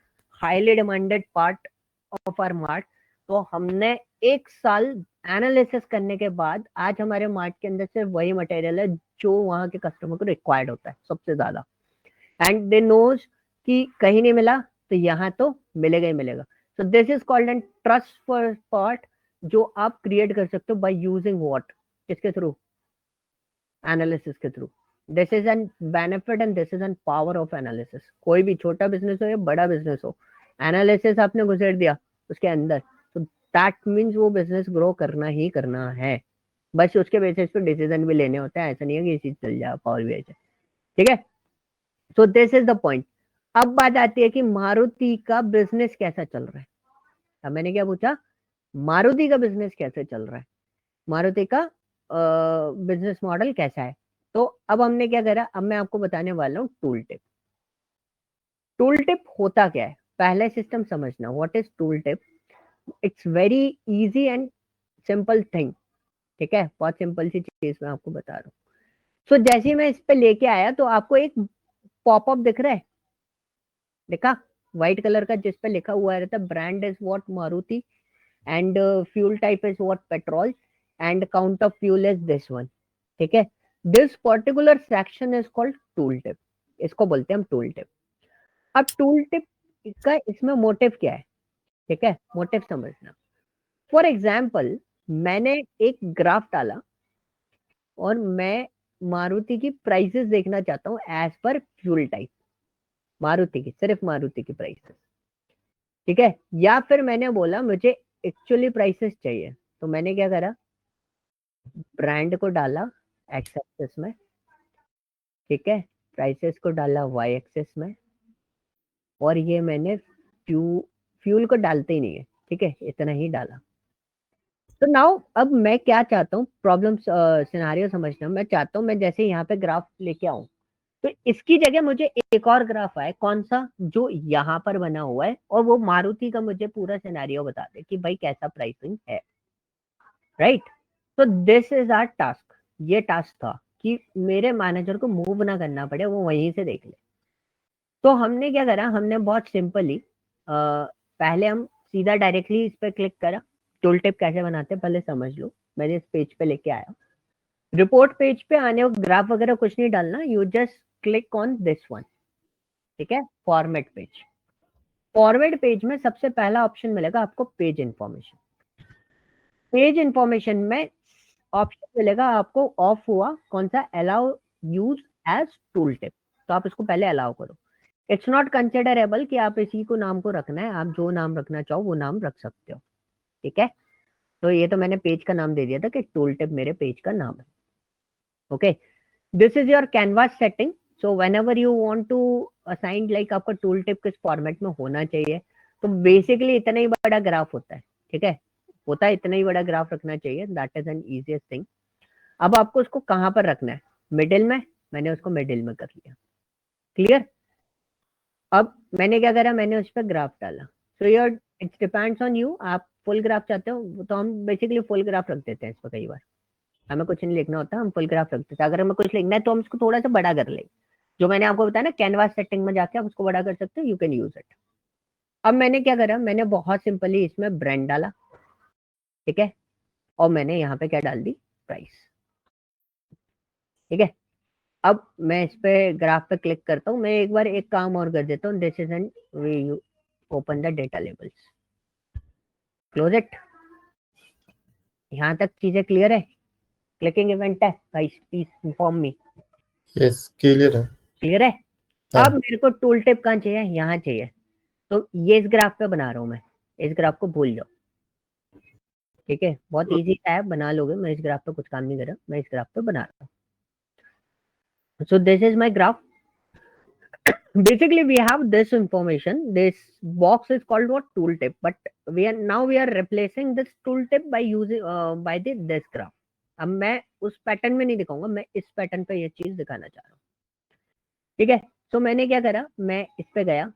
highly demanded part of our mart. तो हमने 1 साल एनालिसिस करने के बाद आज हमारे मार्ट के अंदर सिर्फ वही मटेरियल है जो वहां के कस्टमर को रिक्वायर्ड होता है सबसे ज्यादा, एंड दे नोज कि कहीं नहीं मिला तो यहाँ तो मिलेगा ही मिलेगा। सो this is called N trust for part, जो आप क्रिएट कर सकते हो बाय यूजिंग व्हाट, किसके थ्रू, एनालिसिस के through. This is N benefit and this is N power of analysis. कोई भी छोटा बिजनेस हो या बड़ा बिजनेस हो, एनालिसिस आपने घुसेड़ दिया उसके अंदर, तो दैट मीन्स वो बिजनेस ग्रो करना ही करना है, बस उसके बेसिस पे डिसीजन भी लेने होते हैं, ऐसा नहीं है कि ये चीज चल जाए पावर भी ऐसे। ठीक है, सो दिस इज द पॉइंट। अब बात आती है कि मारुति का बिजनेस कैसा चल रहा है। अब मैंने क्या पूछा, मारुति का बिजनेस कैसे चल रहा है, मारुति का बिजनेस मॉडल कैसा है। तो अब हमने क्या करा, अब मैं आपको बताने वाला हूँ टूल टिप। टूल टिप होता क्या है, पहले सिस्टम समझना, what is tool tip. It's very easy and simple thing. ठीक है, बहुत सिंपल सी चीज मैं आपको बता रहा हूँ। सो जैसे ही मैं इस पे लेके आया तो आपको एक पॉपअप दिख रहा है, देखा, व्हाइट कलर का, जिस पे लिखा हुआ रहता है brand is what Maruti, and fuel type is what petrol, and count of fuel is this one. ठीक है, this particular section is called tool tip, इसको बोलते हैं हम टूल टिप। अब टूल टिप का इसमें मोटिव क्या है, ठीक है, मोटिव समझना। फॉर एग्जाम्पल मैंने एक ग्राफ डाला और मैं मारुति की प्राइसेस देखना चाहता हूँ as per fuel type, Maruti की, सिर्फ मारुति की प्राइसेस, ठीक है। या फिर मैंने बोला मुझे एक्चुअली प्राइसेस चाहिए, तो मैंने क्या करा, ब्रांड को डाला एक्स एक्सिस में, ठीक है, प्राइसेस को डाला वाई एक्सिस में, और ये मैंने फ्यूल को डालते ही नहीं है, ठीक है, इतना ही डाला। तो नाउ अब मैं क्या चाहता हूँ, प्रॉब्लम सिनेरियो समझना, मैं चाहता हूँ मैं जैसे यहाँ पे ग्राफ लेके आऊं, तो इसकी जगह मुझे एक और ग्राफ आए, कौन सा, जो यहाँ पर बना हुआ है, और वो मारुति का मुझे पूरा सिनेरियो बता दे कि भाई कैसा प्राइसिंग है, राइट। तो दिस इज आवर टास्क, ये टास्क था कि मेरे मैनेजर को मूव ना करना पड़े, वो वहीं से देख ले। तो हमने क्या करा, हमने बहुत सिंपली पहले हम सीधा डायरेक्टली इस पे क्लिक करा, टूल टिप कैसे बनाते हैं पहले समझ लो। मैंने इस पेज पे लेके आया, रिपोर्ट पेज पे आने और ग्राफ वगैरह कुछ नहीं डालना, you just click on this one, ठीक है, फॉर्मेट पेज। फॉरवर्ड पेज में सबसे पहला ऑप्शन मिलेगा आपको पेज इंफॉर्मेशन। पेज इंफॉर्मेशन में ऑप्शन मिलेगा आपको, ऑफ हुआ कौन सा, allow use as tool tip, तो आप इसको पहले अलाउ करो। इट्स नॉट कंसिडरेबल कि आप इसी को नाम को रखना है, आप जो नाम रखना चाहो वो नाम रख सकते हो, ठीक है। तो ये तो मैंने पेज का नाम दे दिया था कि टूल टिप मेरे पेज का नाम है, okay. This is your canvas setting, so whenever you want to assign, like आपका टूल टिप किस फॉर्मेट में होना चाहिए, तो बेसिकली इतना ही बड़ा ग्राफ होता है, ठीक है, होता है इतना ही बड़ा ग्राफ रखना चाहिए, that is an easiest thing. अब आपको उसको कहां पर रखना है, मिडिल में, मैंने उसको मिडिल में कर लिया, क्लियर। अब मैंने क्या करा, मैंने उस पर ग्राफ डाला, so your it's depends on you, आप फुल ग्राफ चाहते हो तो हम बेसिकली फुल ग्राफ रख देते हैं इस पर, कई बार हमें कुछ नहीं लिखना होता, हम फुल ग्राफ रख देते हैं, अगर हमें कुछ लिखना है तो हम इसको थोड़ा सा बड़ा कर लेंगे, जो मैंने आपको बताया ना, कैनवास सेटिंग में जाके आप उसको बड़ा कर सकते हो, यू कैन यूज इट। अब मैंने क्या करा, मैंने बहुत सिंपली इसमें ब्रांड डाला, ठीक है, और मैंने यहाँ पे क्या डाल दी, प्राइस, ठीक है। अब मैं इस पे ग्राफ पे क्लिक करता हूँ, मैं एक बार एक काम और कर देता हूँ, this is an we open the data labels, close it. यहाँ तक चीजें क्लियर है, क्लिकिंग इवेंट है guys, please inform me, yes clear है। क्लियर है। हाँ। अब मेरे को टूल टिप कहाँ चाहिए, यहाँ चाहिए, तो ये इस ग्राफ पे बना रहा हूँ मैं, इस ग्राफ को भूल जाओ, ठीक है, बहुत इजी है, बना लोगे, मैं इस ग्राफ पे कुछ काम नहीं कर रहा, मैं इस ग्राफ पे बना रहा हूँ। सो this is my graph, basically we have this information, this box is called what, tooltip, but we are replacing this tooltip by using by this graph। अब मैं उस पैटर्न में नहीं दिखाऊंगा, मैं इस पैटर्न पे ये चीज दिखाना चाह रहा हूँ, ठीक है। तो मैंने क्या करा, मैं इस पे गया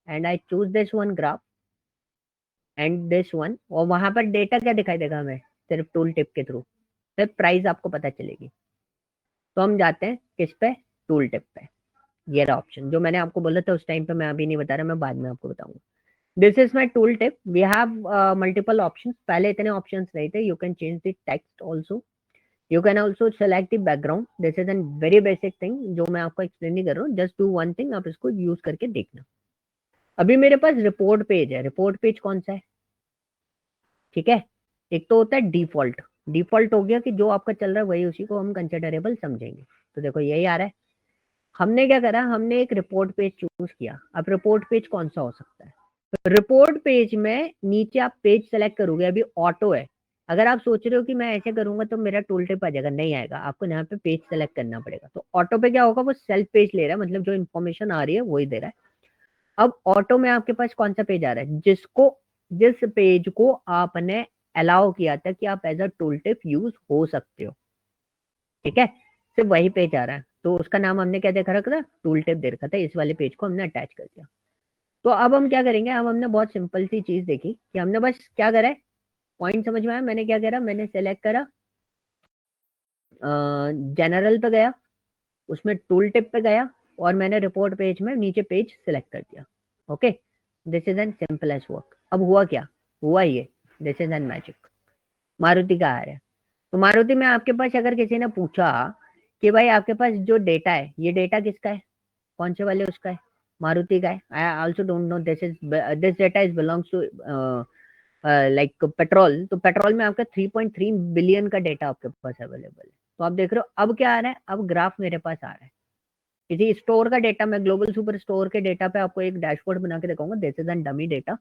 and I choose this one graph and this one, और वहां पर डेटा क्या दिखाई देगा हमें, सिर्फ टूल टिप के थ्रू, सिर्फ प्राइस आपको पता चलेगी। तो हम जाते हैं किस पे, टूल टिप पे, ये रहा ऑप्शन जो मैंने आपको बोला था उस टाइम पे, मैं अभी नहीं बता रहा, मैं बाद में आपको बताऊंगा। This is my tool tip, we have multiple option, पहले इतने ऑप्शन नहीं थे, you can change the text also, you can also select the background, this is an very basic thing जो मैं आपको एक्सप्लेन नहीं कर रहा हूँ, जस्ट डू वन थिंग, आप इसको यूज करके देखना। अभी मेरे पास रिपोर्ट पेज है, रिपोर्ट पेज कौन सा है, ठीक है, एक तो होता है डिफॉल्ट, डिफॉल्ट हो गया कि जो आपका चल रहा है वही, उसी को हम कंसिडरेबल समझेंगे। तो देखो यही आ रहा है, हमने क्या करा, हमने एक रिपोर्ट पेज चूज किया। अब रिपोर्ट पेज कौन सा हो सकता है, तो रिपोर्ट पेज में नीचे आप पेज सेलेक्ट करोगे, अभी ऑटो है, अगर आप सोच रहे हो कि मैं ऐसे करूंगा तो मेरा टूल टिप आ जाएगा, नहीं आएगा, आपको यहाँ पे पेज सेलेक्ट करना पड़ेगा। तो ऑटो पे क्या होगा, वो सेल्फ पेज ले रहा है, मतलब जो इन्फॉर्मेशन आ रही है वही दे रहा है। अब ऑटो में आपके पास कौन सा पेज आ रहा है, जिस पेज को आपने अलाउ किया था कि आप as a tool tip use हो सकते हो, ठीक है, सिर्फ वही पेज आ रहा है, तो उसका नाम हमने क्या देखा रखा था, टूल टिप दे रखा था, इस वाले पेज को हमने अटैच कर दिया। तो अब हम क्या करेंगे, अब हमने बहुत सिंपल सी चीज देखी कि हमने बस क्या करा है, पॉइंट समझ में आया, मैंने क्या करा, मैंने सेलेक्ट करा, जनरल पे गया, उसमें टूल टिप पे गया, और मैंने रिपोर्ट पेज में नीचे पेज सिलेक्ट कर दिया, okay. This is an simple as work. अब हुआ क्या, हुआ ये, this is an magic, Maruti का आ रहा है। तो मारुति में आपके पास अगर किसी ने पूछा कि भाई आपके पास जो डेटा है, ये डेटा किसका है, कौन से वाले उसका है, मारुति का है, I also don't know, this data is belongs to like petrol, तो पेट्रोल में आपका 3.3 बिलियन का डेटा आपके पास अवेलेबल है। तो आप देख रहे हो अब क्या आ रहा है, अब ग्राफ मेरे पास आ रहा है किसी स्टोर का डेटा। मैं ग्लोबल सुपर स्टोर के डेटा पे आपको एक डैशबोर्ड बना के दिखाऊंगा, this is N dummy data.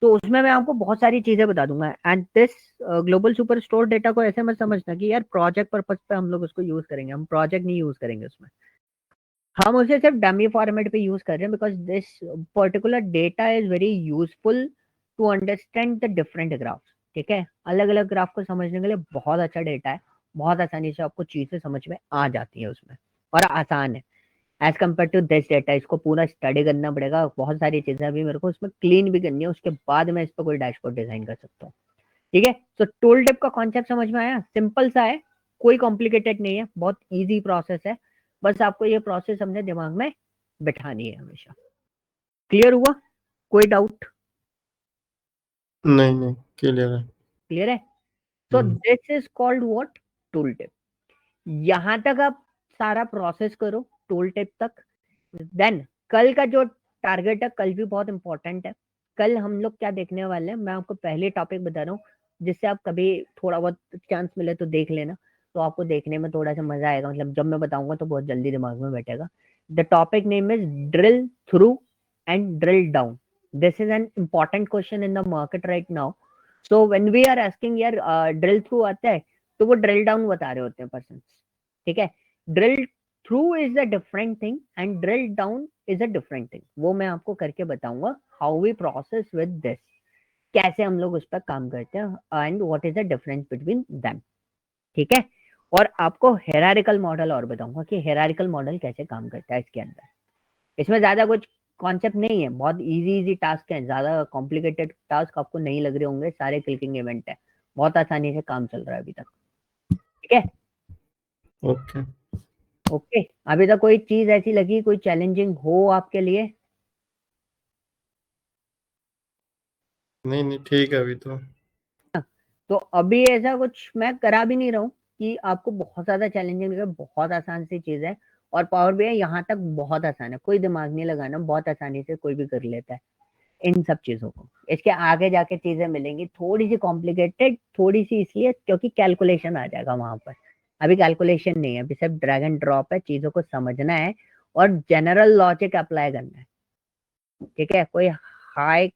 तो उसमें मैं आपको बहुत सारी चीजें बता दूंगा। And this global super store data को ऐसे मत समझना कि यार प्रोजेक्ट पर्पज पे हम लोग उसको यूज करेंगे, हम प्रोजेक्ट नहीं यूज करेंगे उसमें, हम उसे सिर्फ डमी फॉर्मेट पे यूज कर रहे हैं because this particular data is very useful to understand the different graph. ठीक है, अलग अलग ग्राफ को समझने के लिए बहुत अच्छा डेटा है, बहुत आसानी से आपको चीजें समझ में आ जाती है उसमें, और आसान है as compare to this data. इसको पूरा स्टडी करना पड़ेगा, बहुत सारी चीजें अभी मेरे को उसमें क्लीन भी करनी है, उसके बाद मैं इस पर कोई डैशबोर्ड डिजाइन कर सकता हूँ। ठीक है, तो टूल टिप का कॉन्सेप्ट समझ में आया, सिंपल सा है, कोई कॉम्प्लिकेटेड नहीं है, बहुत इजी प्रोसेस है, बस आपको ये प्रोसेस अपने दिमाग में बिठानी है हमेशा। क्लियर हुआ, कोई डाउट? नहीं नहीं, क्लियर है। क्लियर है? तो this is called what, tool tip. यहां तक आप सारा प्रोसेस करो टूल टिप तक। देन कल का जो टारगेट है, कल भी बहुत इंपॉर्टेंट है। कल हम लोग क्या देखने वाले हैं, मैं आपको पहले टॉपिक बता रहा हूँ, जिससे आप कभी थोड़ा बहुत चांस मिले तो देख लेना, तो आपको देखने में थोड़ा सा मजा आएगा, मतलब जब मैं बताऊंगा तो बहुत जल्दी दिमाग में बैठेगा। The topic name is drill through and drill down. This is an important question in the market right now. So when we are asking यार ड्रिल थ्रू आता है, तो वो ड्रिल डाउन बता रहे होते हैं पर्सन। ठीक है, drill through is a different thing and drill down is a different thing, वो मैं आपको करके बताऊंगा how we process with this, कैसे हम लोग उस पर काम करते हैं and what is the difference between them. ठीक है, और आपको हेरारिकल मॉडल और बताऊंगा कि हेरारिकल मॉडल कैसे काम करता है इसके अंदर। इसमें ज्यादा कुछ कॉन्सेप्ट नहीं है, बहुत इजी इजी टास्क है, ज्यादा कॉम्प्लिकेटेड टास्क आपको नहीं लग रहे होंगे, सारे क्लिकिंग इवेंट है, बहुत आसानी से काम चल रहा है अभी तक। ठीक है, ओके। ओके, अभी तक कोई चीज ऐसी लगी कोई चैलेंजिंग हो आपके लिए? नहीं नहीं, ठीक है अभी तो। तो अभी ऐसा कुछ मैं करा भी नहीं रहा हूँ कि आपको बहुत ज्यादा चैलेंजिंग लगे, बहुत आसान सी चीज है। और पावर भी है यहाँ तक बहुत आसान है, कोई दिमाग नहीं लगाना, बहुत आसानी से कोई भी कर लेता है इन सब चीजों को। इसके आगे जाके चीजें मिलेंगी थोड़ी सी कॉम्प्लिकेटेड, थोड़ी सी इसलिए क्योंकि कैलकुलेशन आ जाएगा वहां पर। अभी कैलकुलेशन नहीं है, अभी सिर्फ ड्रैग एंड ड्रॉप है, चीजों को समझना है और जनरल लॉजिक अप्लाई करना है। ठीक है, कोई हाई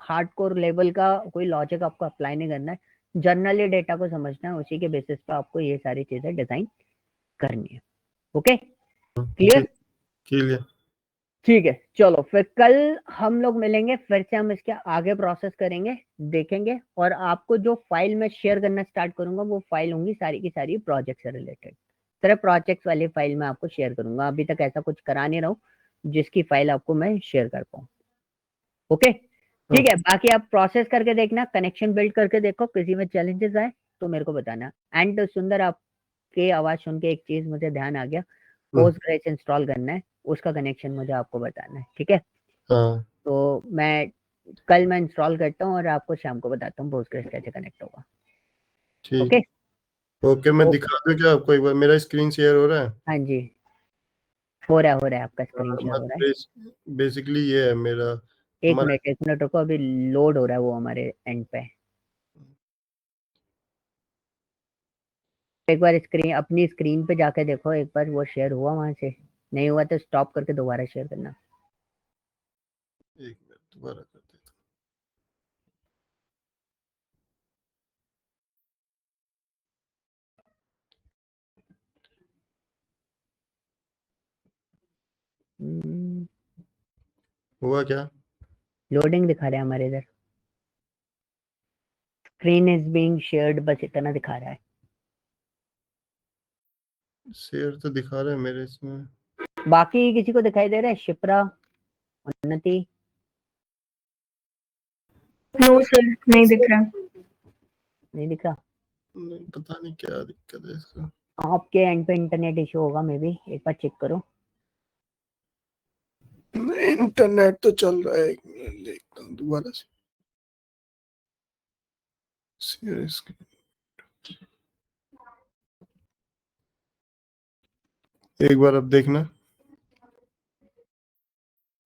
हार्डकोर लेवल का कोई लॉजिक आपको अप्लाई नहीं करना है, जनरली डेटा को समझना है, उसी के बेसिस पे आपको ये सारी चीजें डिजाइन करनी है। Okay, clear? ठीक, क्लियर। ठीक है, चलो फिर कल हम लोग मिलेंगे, फिर से हम इसके आगे प्रोसेस करेंगे, देखेंगे। और आपको जो फाइल मैं शेयर करना स्टार्ट करूंगा, वो फाइल होंगी सारी की सारी प्रोजेक्ट से रिलेटेड, सिर्फ प्रोजेक्ट्स वाली फाइल मैं आपको शेयर करूंगा। अभी तक ऐसा कुछ करा नहीं रहा हूँ जिसकी फाइल आपको मैं शेयर कर पाऊँ। ओके, ठीक है, बाकी आप प्रोसेस करके देखना, कनेक्शन बिल्ड करके देखो, किसी में चैलेंजेस आए तो मेरे को बताना। एंड सुंदर, आपके आवाज सुन के एक चीज मुझे ध्यान आ गया, पोस्टग्रेस इंस्टॉल करना है, उसका कनेक्शन मुझे आपको बताना है। ठीक है, हाँ तो मैं इंस्टॉल करता हूँ और आपको शाम को बताता हूँ पोस्टग्रेस कैसे कनेक्ट होगा। ठीक। ओके, ओके, मैं ओके, दिखा दूँ क्या आपको एक बार? मेरा स्क्रीन शेयर हो रहा है? हाँ जी, हो रहा है, आपका स्क्रीन शेयर हो रहा है। बेसिकली ये है मेरा, एक हमारा। मिनट एक मिनट रुको, अभी लोड हो रहा है वो हमारे एंड पे। एक बार स्क्रीन, अपनी स्क्रीन पे जाके देखो एक बार, वो शेयर हुआ वहां से? नहीं हुआ तो स्टॉप करके दोबारा शेयर करना। एक मिनट, दोबारा कर देता हूँ। हुआ क्या? लोडिंग दिखा रहा है हमारे इधर, स्क्रीन इज बीइंग शेयर्ड, बस इतना दिखा रहा है। शेयर तो दिखा रहा है मेरे इसमें। बाकी किसी को दिखाई दे रहा है? शिप्रा, उन्नति? नो सर, नहीं दिख रहा। नहीं दिख रहा? नहीं, पता नहीं क्या दिक्कत है इसका। आपके एंड पे इंटरनेट इशू होगा मे बी, एक बार चेक करो। नहीं, इंटरनेट तो चल रहा है, एक मिनट देखता हूँ दोबारा से। शेयर स्क्रीन, एक बार अब देखना।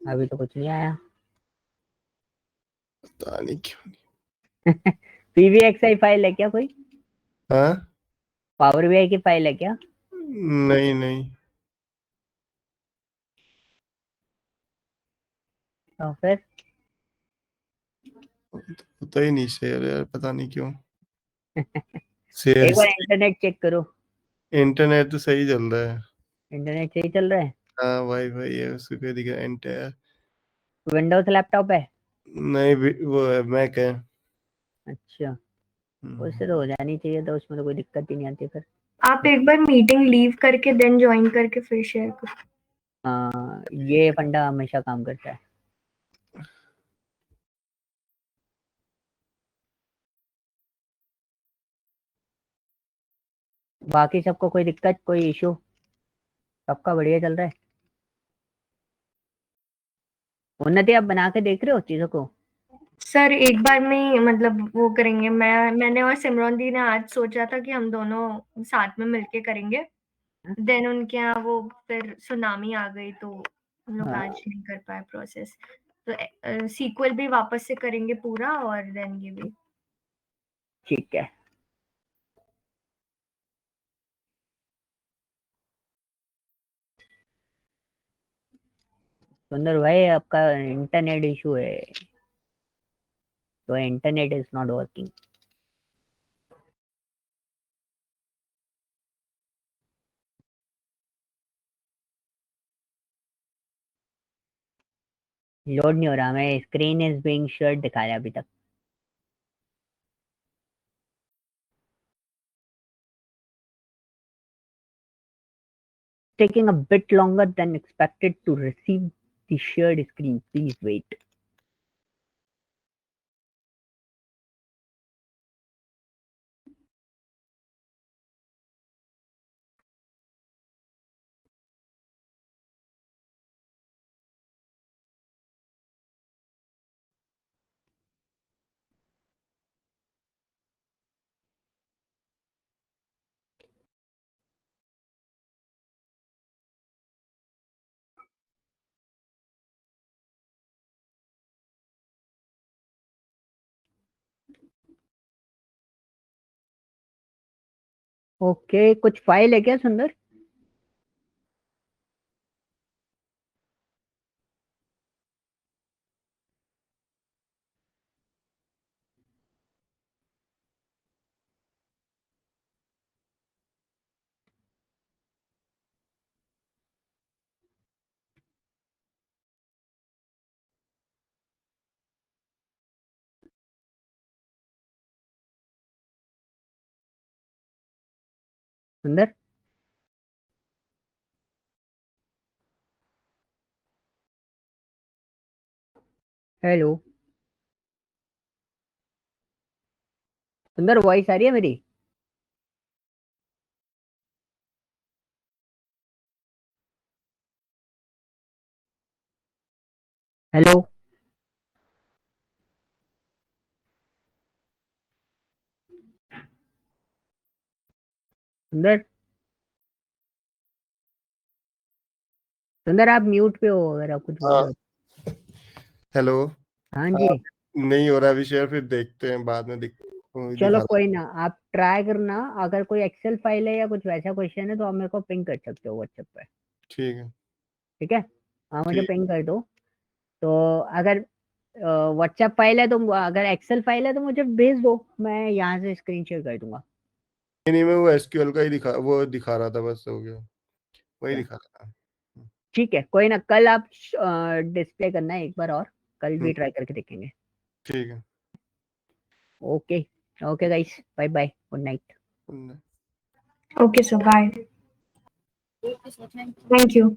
अभी तो कुछ नहीं आया। पता नहीं क्यों नहीं। पीवीएक्सआई फाइल है क्या कोई? हाँ पावर बीआई की फाइल है क्या? नहीं नहीं तो फिर होता ही नहीं शेयर यार, पता नहीं क्यों एक शेयर। बार इंटरनेट चेक करो। इंटरनेट तो सही चल रहा है। इंटरनेट सही चल रहा है? हाँ वाईफाई है, उसको कोई दिखा इंटर। विंडोज लैपटॉप है? नहीं वो है मैक है। अच्छा, हम्म। उससे तो हो जानी चाहिए, तो उसमें तो कोई दिक्कत ही नहीं आती फिर। आप एक बार मीटिंग लीव करके देन ज्वाइन करके फिर शेयर करो। हाँ, ये फंडा हमेशा काम करता है। बाकी सबको कोई दिक्कत, कोई इशू? सबका बढ़िया चल रहा है? उन्नति आप बना के देख रहे हो चीजों को? सर एक बार में मतलब वो करेंगे, मैंने और सिमरन दी ने आज सोचा था कि हम दोनों साथ में मिलके करेंगे। देन उनके यहाँ वो फिर सुनामी आ गई तो हम लोग हाँ, आज नहीं कर पाए प्रोसेस। तो सीक्वल भी वापस से करेंगे पूरा और देन ये भी। ठीक है। सुंदर भाई, आपका इंटरनेट इशू है, तो internet is not working. Load नहीं हो रहा, मैं स्क्रीन इज बीइंग शेयर्ड दिखा रहा है अभी तक। Taking a bit longer than expected to receive the shared screen. Please wait. Okay, कुछ फाइल है क्या सुंदर? सुंदर, हेलो सुंदर, वॉइस आ रही है मेरी? हेलो सुंदर, सुंदर आप म्यूट पे हो अगर आप कुछ बोल हाँ रहे हो। हेलो। हाँ हाँ जी। नहीं हो रहा अभी शेयर, फिर देखते हैं बाद में चलो दिखा रहा। कोई ना, आप ट्राई करना, अगर कोई एक्सेल फाइल है या कुछ वैसा क्वेश्चन है तो आप मेरे को पिंग कर सकते हो व्हाट्सएप पे। ठीक है। ठीक है, हाँ मुझे ठीक। पिंग कर दो। तो अगर व्हाट्सएप फाइल है तो, अगर एक्सेल फाइल है तो मुझे भेज दो, मैं यहाँ से स्क्रीन शेयर कर दूंगा। नहीं मैं वो एसक्यूएल का ही दिखा रहा था, बस हो गया, वही क्या? दिखा रहा था। ठीक है, कोई ना, कल आप डिस्प्ले करना है एक बार और, कल भी हम्म, ट्राई करके देखेंगे। ठीक है। Okay, okay guys, bye bye, good night. Okay sir, bye, thank you.